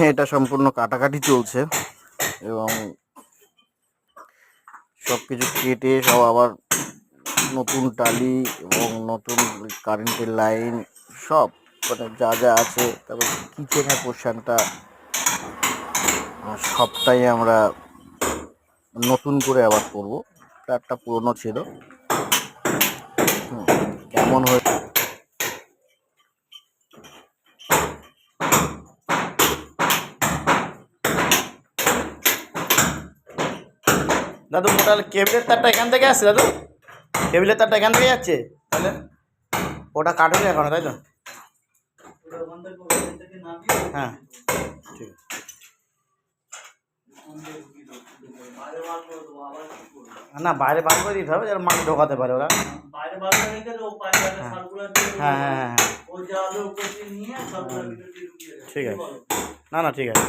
এটা সম্পূর্ণ কাটাকাটি চলছে এবং সব কিছু কেটে সব আবার নতুন টালি এবং নতুন কারেন্টের লাইন সব মানে যা যা আছে, তারপর কিচেনের পোর্শনটা সবটাই আমরা নতুন করে আবার করব। ফ্ল্যাটটা পুরনো ছিল, কেমন হয়ে দাদু মোটাল কেবিলের তারটা এখান থেকে আসছে দাদু, কেবিলের তারটা এখান থেকে যাচ্ছে, তাহলে ওটা কাটুনি এখনো, তাই তো? হ্যাঁ ঠিক আছে। না বাইরে বার করে দিতে হবে, যেন মাটি ঢোকাতে পারে ওরা। হ্যাঁ হ্যাঁ হ্যাঁ হ্যাঁ ঠিক আছে। না না ঠিক আছে।